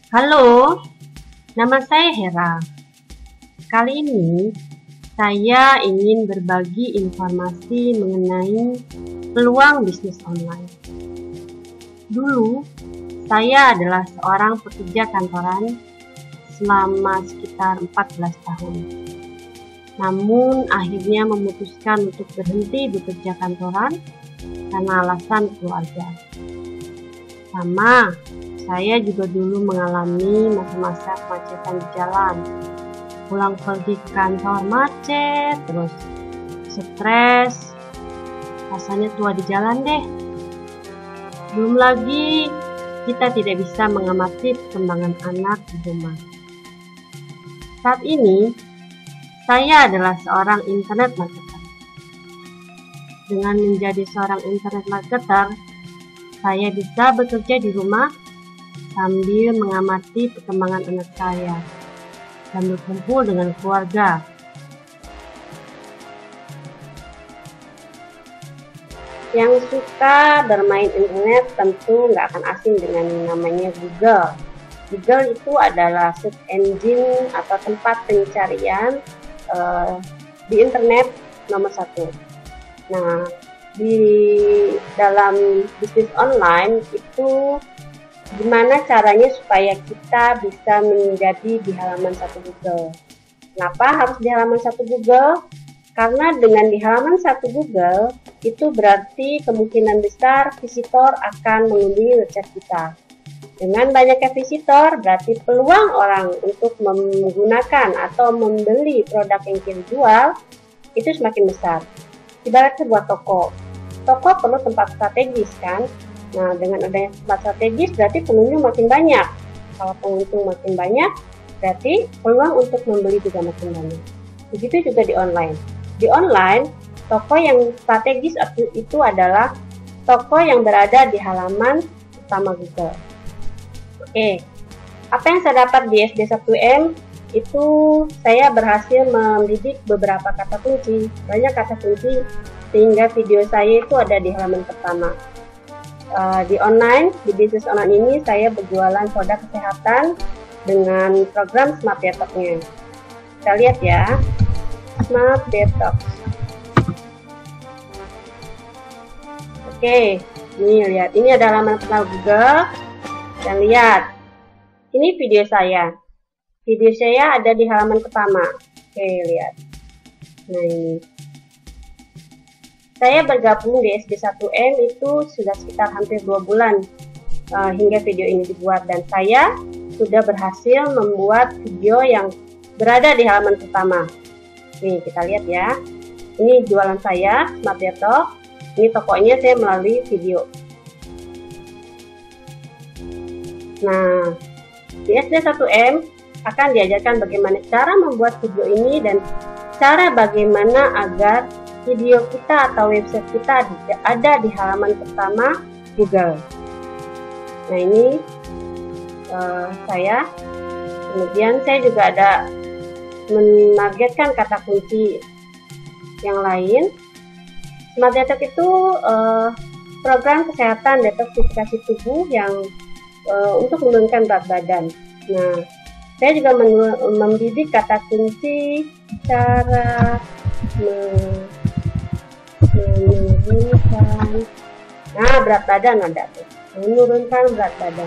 Halo, nama saya Hera. Kali ini saya ingin berbagi informasi mengenai peluang bisnis online. Dulu, saya adalah seorang pekerja kantoran selama sekitar 14 tahun. Namun, akhirnya memutuskan untuk berhenti bekerja kantoran karena alasan keluarga. Sama, saya juga dulu mengalami masa-masa kemacetan di jalan. Pulang pergi ke kantor macet, terus stres, rasanya tua di jalan deh. Belum lagi kita tidak bisa mengamati perkembangan anak di rumah. Saat ini, saya adalah seorang internet marketer. Dengan menjadi seorang internet marketer, saya bisa bekerja di rumah sambil mengamati perkembangan anak saya dan berkumpul dengan keluarga. Yang suka bermain internet tentu nggak akan asing dengan namanya Google. Google itu adalah search engine atau tempat pencarian di internet nomor satu. Nah, di dalam bisnis online itu gimana caranya supaya kita bisa menjadi di halaman satu Google. Kenapa harus di halaman satu Google? Karena dengan di halaman satu Google, itu berarti kemungkinan besar visitor akan mengunjungi website kita. Dengan banyaknya visitor, berarti peluang orang untuk menggunakan atau membeli produk yang kita jual, itu semakin besar. Ibarat sebuah toko. Toko perlu tempat strategis kan? Nah, dengan adanya tempat strategis berarti pengunjung makin banyak. Kalau pengunjung makin banyak, berarti peluang untuk membeli juga makin banyak. Begitu juga di online. Di online, toko yang strategis itu adalah toko yang berada di halaman utama Google. Oke, apa yang saya dapat di SD1M? Itu saya berhasil mendidik beberapa kata kunci. Banyak kata kunci, sehingga video saya itu ada di halaman pertama. Di online, di bisnis online ini saya berjualan produk kesehatan dengan program Smart Detox-nya. Kita lihat ya, Smart Detox. Oke, ini lihat, ini ada halaman pertama Google. Dan lihat, ini video saya. Video saya ada di halaman pertama. Oke, lihat. Nah ini. Saya bergabung di SD1M itu sudah sekitar hampir 2 bulan hingga video ini dibuat, dan saya sudah berhasil membuat video yang berada di halaman pertama. Nih kita lihat ya, ini jualan saya Smart Detox. Ini tokonya saya melalui video. Nah, di SD1M akan diajarkan bagaimana cara membuat video ini dan cara bagaimana agar video kita atau website kita ada di halaman pertama Google. Nah ini saya, kemudian saya juga ada menargetkan kata kunci yang lain. Smart Detox itu program kesehatan detoksifikasi tubuh yang untuk menurunkan berat badan. Nah, saya juga mendidik kata kunci cara menurunkan, nah berat badan ada tuh, menurunkan berat badan.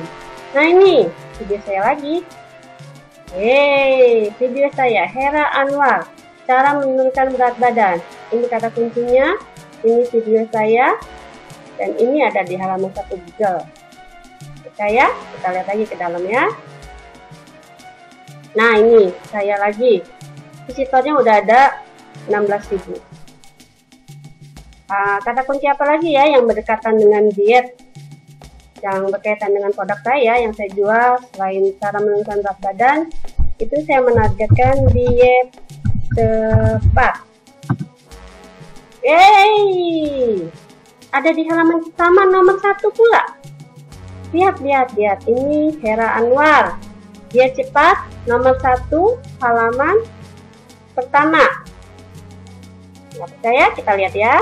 Nah ini video saya lagi. Video saya Hera Anwar, cara menurunkan berat badan. Ini kata kuncinya, ini video saya, dan ini ada di halaman satu Google. Kita lihat lagi ke dalam ya. Nah ini saya lagi, visitornya udah ada 16.000. Kata kunci apa lagi ya yang berdekatan dengan diet, yang berkaitan dengan produk saya yang saya jual selain cara menurunkan berat badan, itu saya menargetkan diet cepat. Ada di halaman pertama nomor 1 pula. Lihat, ini Hera Anwar, diet cepat nomor 1 halaman pertama. Nggak percaya? Kita lihat ya.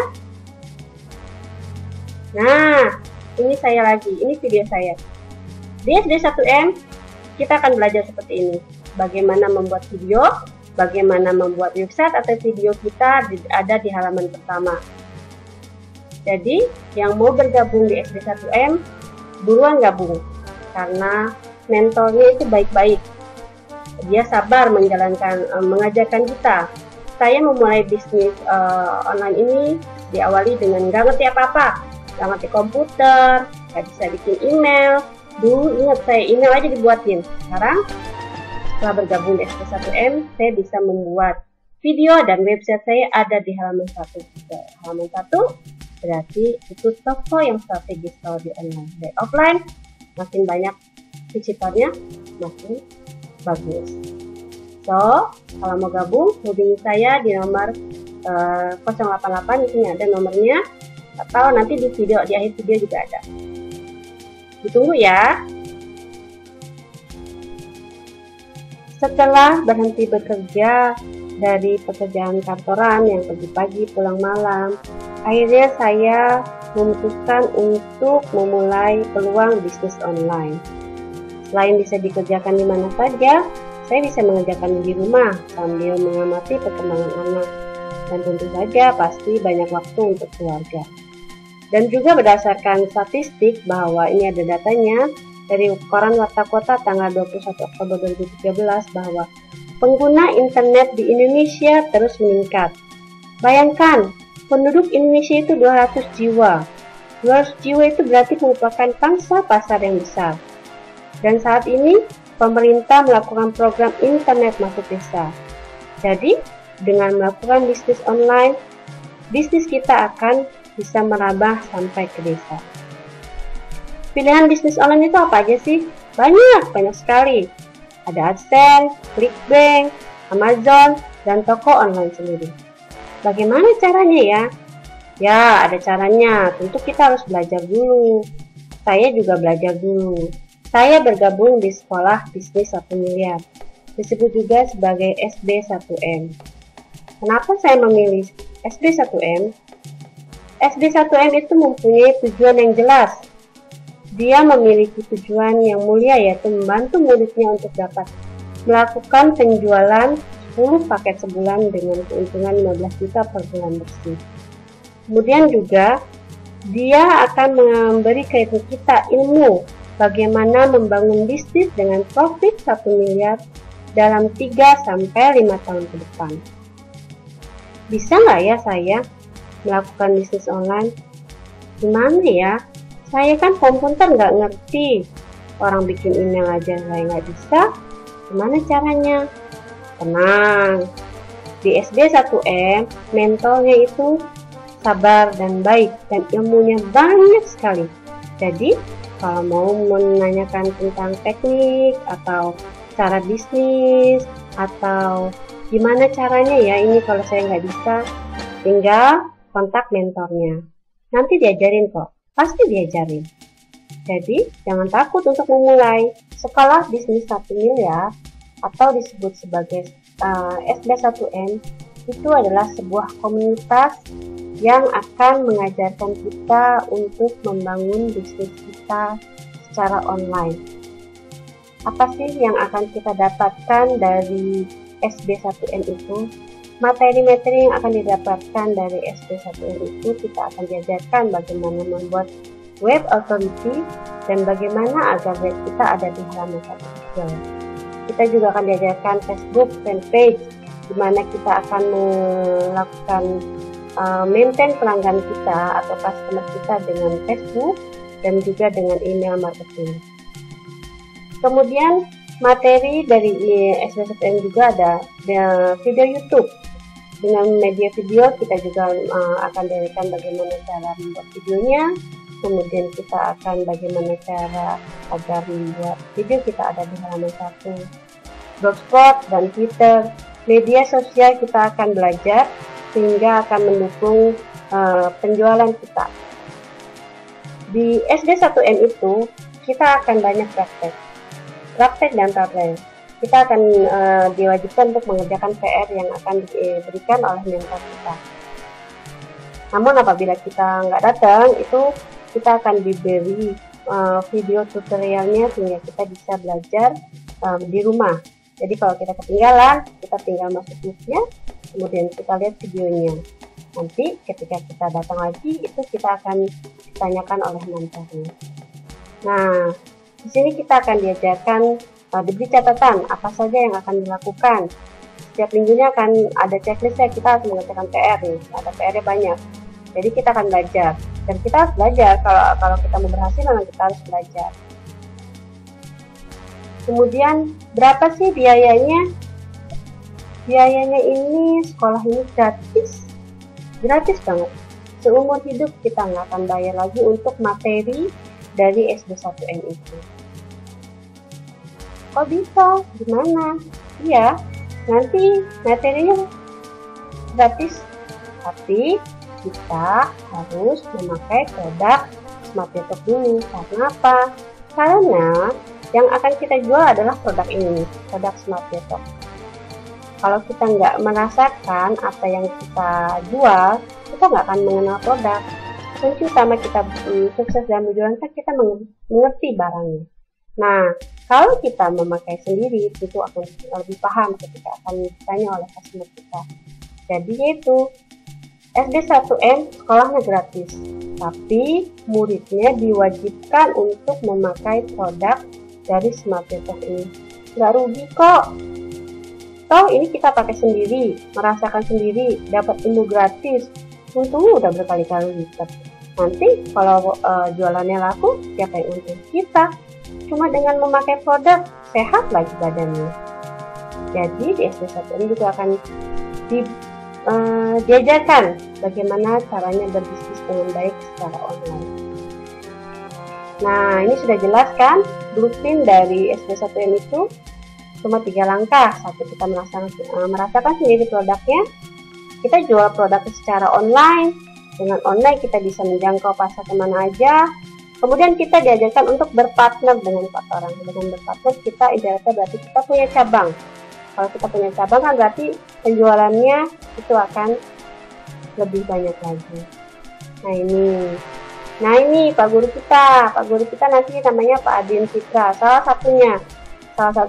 Nah, ini saya lagi, ini video saya. Di SD1M kita akan belajar seperti ini. Bagaimana membuat video, bagaimana membuat website atau video kita ada di halaman pertama. Jadi, yang mau bergabung di SD1M, buruan gabung. Karena mentornya itu baik-baik. Dia sabar mengajarkan kita. Saya memulai bisnis online ini diawali dengan nggak ngerti apa-apa, nggak ngerti komputer, nggak bisa bikin email. Dulu ingat saya email aja dibuatin. Sekarang setelah bergabung di SD1M, saya bisa membuat video dan website saya ada di halaman 1. Halaman 1 berarti itu toko yang strategis kalau di online. Dari offline makin banyak visitornya, makin bagus. So, kalau mau gabung, hubungi saya di nomor 088, di sini ada nomornya, atau nanti di akhir video juga ada. Ditunggu ya. Setelah berhenti bekerja dari pekerjaan kantoran yang pagi-pagi pulang malam, akhirnya saya memutuskan untuk memulai peluang bisnis online. Selain bisa dikerjakan di mana saja, saya bisa mengerjakan di rumah sambil mengamati perkembangan anak. Dan tentu saja pasti banyak waktu untuk keluarga. Dan juga berdasarkan statistik bahwa ini ada datanya dari koran Warta Kota tanggal 21 Oktober 2013 bahwa pengguna internet di Indonesia terus meningkat. Bayangkan, penduduk Indonesia itu 200 jiwa. 200 jiwa itu berarti merupakan pangsa pasar yang besar. Dan saat ini, pemerintah melakukan program internet masuk desa. Jadi, dengan melakukan bisnis online, bisnis kita akan bisa merambah sampai ke desa. Pilihan bisnis online itu apa aja sih? Banyak sekali. Ada AdSense, ClickBank, Amazon, dan toko online sendiri. Bagaimana caranya ya? Ya, ada caranya. Tentu kita harus belajar dulu. Saya juga belajar dulu. Saya bergabung di Sekolah Bisnis 1 Miliar, disebut juga sebagai SD1M. Kenapa saya memilih SD1M? SD1M itu mempunyai tujuan yang jelas. Dia memiliki tujuan yang mulia, yaitu membantu muridnya untuk dapat melakukan penjualan 10 paket sebulan dengan keuntungan 15 juta per bulan bersih. Kemudian juga, dia akan memberi ke kita ilmu bagaimana membangun bisnis dengan profit 1 miliar dalam 3-5 tahun ke depan. Bisa nggak ya saya melakukan bisnis online? Gimana ya? Saya kan komputer nggak ngerti. Orang bikin email aja saya nggak bisa. Gimana caranya? Tenang. Di SD1M, mentornya itu sabar dan baik dan ilmunya banyak sekali. Jadi, kalau mau menanyakan tentang teknik atau cara bisnis atau gimana caranya ya ini kalau saya nggak bisa, tinggal kontak mentornya. Nanti diajarin kok, pasti diajarin. Jadi jangan takut untuk memulai. Sekolah Bisnis 1 Miliar atau disebut sebagai SD1M itu adalah sebuah komunitas yang akan mengajarkan kita untuk membangun bisnis kita secara online. Apa sih yang akan kita dapatkan dari SD1M itu? Materi-materi yang akan didapatkan dari SD1M itu kita akan diajarkan bagaimana membuat web authority dan bagaimana agar web kita ada di halaman 1 Google. Kita juga akan diajarkan Facebook fanpage, di mana kita akan melakukan maintain pelanggan kita atau customer kita dengan Facebook dan juga dengan email marketing. Kemudian materi dari SD1M juga ada video YouTube. Dengan media video kita juga akan diajarkan bagaimana cara membuat videonya. Kemudian kita akan bagaimana cara agar membuat video kita ada di halaman 1. Blogspot dan Twitter, media sosial kita akan belajar sehingga akan mendukung penjualan kita. Di SD1M itu kita akan banyak praktek dan praktek. Kita akan diwajibkan untuk mengerjakan PR yang akan diberikan oleh mentor kita. Namun apabila kita nggak datang, itu kita akan diberi video tutorialnya sehingga kita bisa belajar di rumah. Jadi kalau kita ketinggalan, kita tinggal masuk YouTube-nya, kemudian kita lihat videonya. Nanti ketika kita datang lagi, itu kita akan ditanyakan oleh mentornya. Nah, di sini kita akan diajarkan diberi catatan apa saja yang akan dilakukan. Setiap minggunya akan ada checklistnya, kita harus mengerjakan PR nih, ada PR-nya banyak. Jadi kita akan belajar, dan kita harus belajar. Kalau kita mau berhasil, memang kita harus belajar. Kemudian berapa sih biayanya? Biayanya ini, sekolah ini gratis banget. Seumur hidup kita nggak akan bayar lagi untuk materi dari SD1M itu. Kok bisa? Gimana? Iya, nanti materinya gratis, tapi kita harus memakai produk Smart Detox dulu. Karena apa? Karena yang akan kita jual adalah produk ini, produk Smart Detox. Kalau kita nggak merasakan apa yang kita jual, kita nggak akan mengenal produk. Kunci utama kita sukses dalam berjualan kan kita mengerti barangnya. Nah, kalau kita memakai sendiri, itu akan lebih paham ketika akan ditanya oleh customer kita. Jadi yaitu SD1M sekolahnya gratis, tapi muridnya diwajibkan untuk memakai produk dari Smart Detox ini. Nggak rugi kok. Toh ini kita pakai sendiri, merasakan sendiri, dapat ilmu gratis. Untung udah berkali-kali lipat. Nanti kalau jualannya laku, siapa yang untung? Kita. Cuma dengan memakai produk, sehat lagi badannya. Jadi di SD1M juga akan diajarkan bagaimana caranya berbisnis dengan baik secara online. Nah, ini sudah jelas kan blueprint dari SD1M itu cuma 3 langkah. Satu, kita merasakan sendiri produknya. Kita jual produk secara online. Dengan online kita bisa menjangkau pasar kemana aja. Kemudian kita diajarkan untuk berpartner dengan 4 orang. Dengan berpartner kita ibaratnya berarti kita punya cabang. Kalau kita punya cabang kan berarti penjualannya itu akan lebih banyak lagi. Nah ini Pak Guru kita. Pak Guru kita nanti namanya Pak Adrian Citra. Salah satu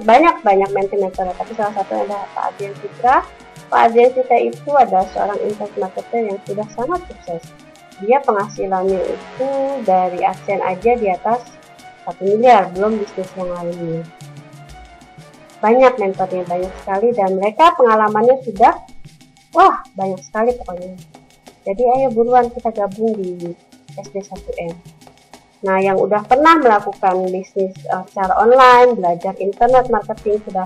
banyak mentor, tapi salah satunya adalah Pak Adrian Citra. Pak Adrian Citra itu adalah seorang internet marketer yang sudah sangat sukses. Dia penghasilannya itu dari AdSense aja di atas 1 miliar, belum bisnis yang lainnya. Banyak mentornya, banyak sekali, dan mereka pengalamannya sudah banyak sekali pokoknya. Jadi ayo buruan kita gabung di SD1M. Nah, yang udah pernah melakukan bisnis secara online, belajar internet marketing sudah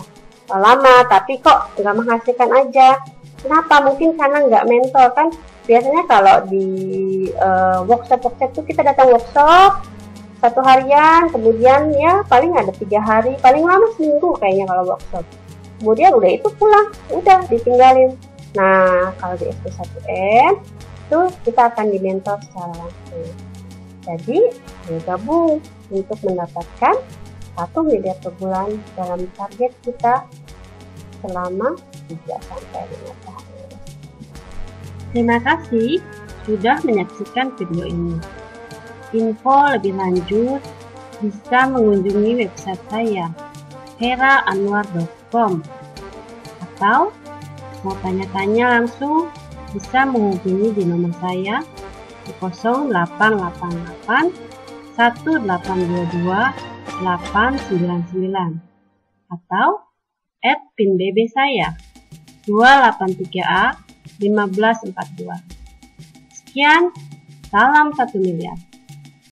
lama, tapi kok nggak menghasilkan aja. Kenapa? Mungkin karena nggak mentor kan. Biasanya kalau di workshop itu kita datang workshop 1 harian, kemudian ya paling ada 3 hari, paling lama seminggu kayaknya kalau workshop. Kemudian udah itu pulang, udah ditinggalin. Nah, kalau di SD1M itu kita akan dimentor secara langsung. Jadi, bergabung untuk mendapatkan 1 miliar per bulan dalam target kita selama 3-5 tahun. Terima kasih sudah menyaksikan video ini. Info lebih lanjut bisa mengunjungi website saya heraanwar.com, atau mau tanya-tanya langsung bisa menghubungi di nomor saya di 0888 1822 899 atau @pinbb saya 283A 1542. Sekian, salam 1 miliar.